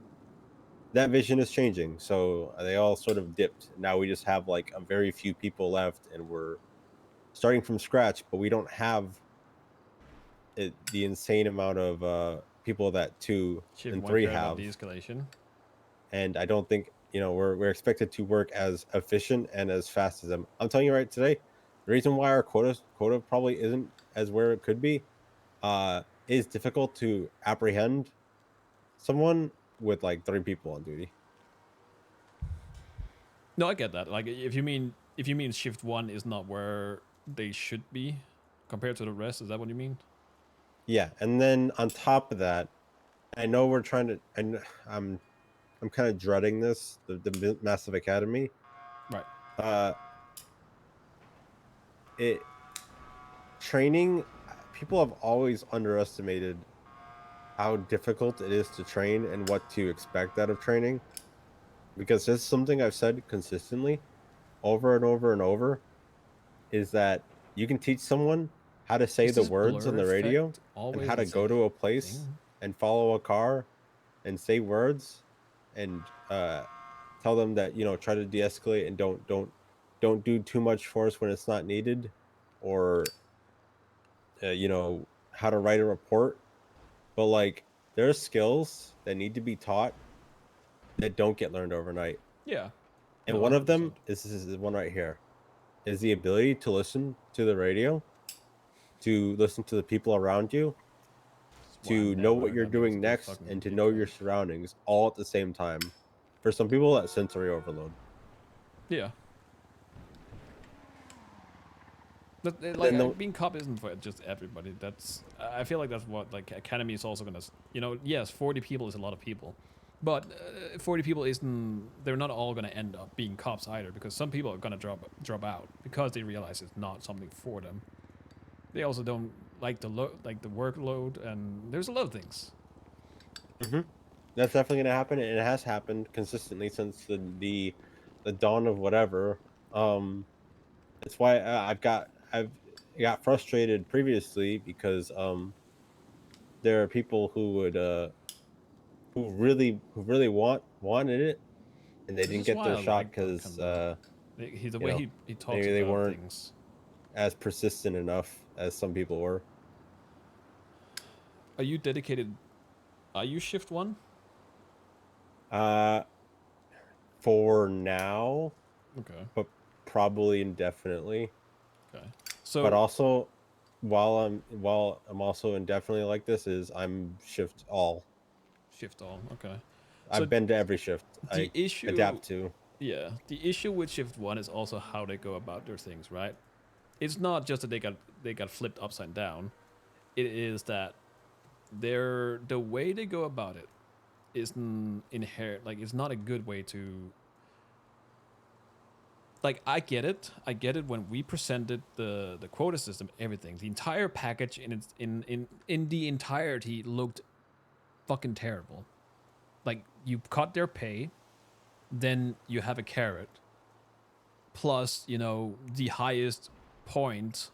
that vision is changing. So they all sort of dipped. Now we just have like a very few people left, and we're starting from scratch, but we don't have the insane amount of people that 2 Shift and 1 3 cared about have. de-escalation. And I don't think, we're expected to work as efficient and as fast as them. I'm telling you right today, the reason why our quota probably isn't as where it could be, is difficult to apprehend someone with like 3 people on duty. No, I get that. Like, if you mean shift 1 is not where they should be compared to the rest, is that what you mean? Yeah, and then on top of that, I know we're trying to, and I'm kind of dreading this, the massive academy. Right. It training, people have always underestimated how difficult it is to train and what to expect out of training, because this is something I've said consistently over and over and over, is that you can teach someone how to say Is the this words on blur the radio effect and always how the to go to same a place thing? and follow a car and say words and tell them that, you know, try to de-escalate and don't do too much force when it's not needed, or you know, how to write a report. But like, there are skills that need to be taught that don't get learned overnight, Yeah. and No, one of 100%. them is this one right here, is the ability to listen to the radio, to listen to the people around you, That's why I'm to know never what gonna you're be able doing to do next, fucking and to know recon. your surroundings all at the same time. For some people, that's sensory overload. Yeah. But And like, then the being cop isn't for just everybody. That's, I feel like that's what like academy is also gonna. You know, yes, 40 people is a lot of people, but 40 people isn't. They're not all gonna end up being cops either, because some people are gonna drop out because they realize it's not something for them. They also don't like the workload, and there's a lot of things. that's definitely going to happen, and it has happened consistently since the dawn of whatever. That's why I've got frustrated previously, because there are people who would who really wanted it, and they This didn't is get why their I shot like because Duncan though. The you way know, he talks maybe they about weren't things. as persistent enough as some people were. Are you dedicated? Are you shift 1? uh for now, Okay. but probably indefinitely. Okay. But So also, while I'm also indefinitely like this, is I'm shift all. shift all. Okay. So I've been to every shift the I issue, adapt to. yeah, the issue with shift 1 is also how they go about their things, right? It's not just that they got flipped upside down. It is that the way they go about it isn't inherent. Like, it's not a good way to. Like, I get it. I get it when we presented the quota system, everything, the entire package in its in the entirety looked fucking terrible. Like, you cut their pay, then you have a carrot, plus, you know, the highest point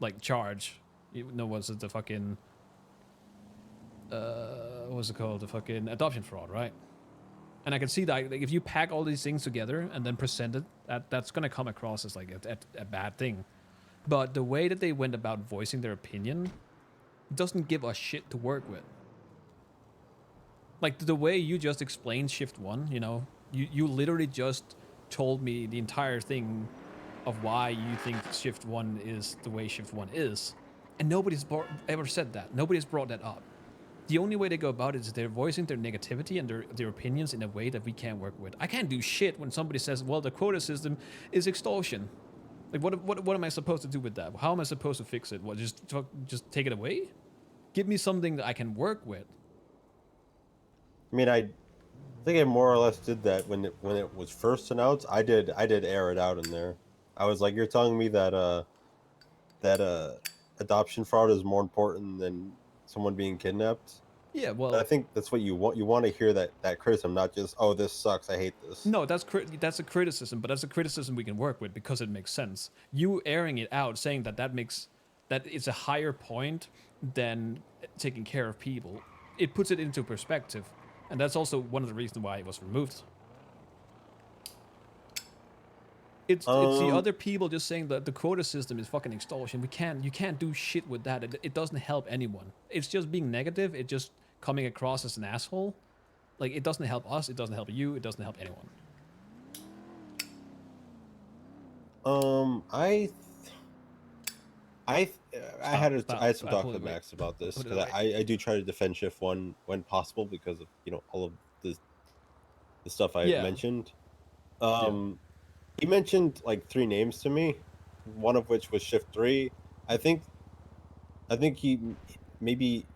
like charge. You know, was it the fucking what's it called? The fucking adoption fraud, right? And I can see that, like, if you pack all these things together and then present it, that's gonna come across as like a bad thing. But the way that they went about voicing their opinion doesn't give a shit to work with. Like, the way you just explained shift 1, you know, you literally just told me the entire thing of why you think shift 1 is the way shift 1 is, and nobody's ever said that. Nobody's brought that up. The only way they go about it is they're voicing their negativity and their opinions in a way that we can't work with. I can't do shit when somebody says, well, the quota system is extortion. Like, what am I supposed to do with that? How am I supposed to fix it? What, just take it away? Give me something that I can work with. I mean, I think I more or less did that when it was first announced. I did air it out in there. I was like, you're telling me that that adoption fraud is more important than someone being kidnapped. Yeah, But I well, think that's what you want. You want to hear that criticism, not just, oh, this sucks, I hate this. no, that's a criticism, but that's a criticism we can work with because it makes sense. You airing it out, saying that it's a higher point than taking care of people, it puts it into perspective, and that's also one of the reasons why it was removed. It's the Um, other people just saying that the quota system is fucking extortion. You can't do shit with that. It doesn't help anyone. It's just being negative. It's just coming across as an asshole. Like, it doesn't help us. It doesn't help you. It doesn't help anyone. I I had Stop, I had some I talk pull it with away. Max about this Put it because I do try to defend Shift 1 when possible because of all of the stuff I Yeah. mentioned. He mentioned like 3 names to me, one of which was Shift 3. I think he maybe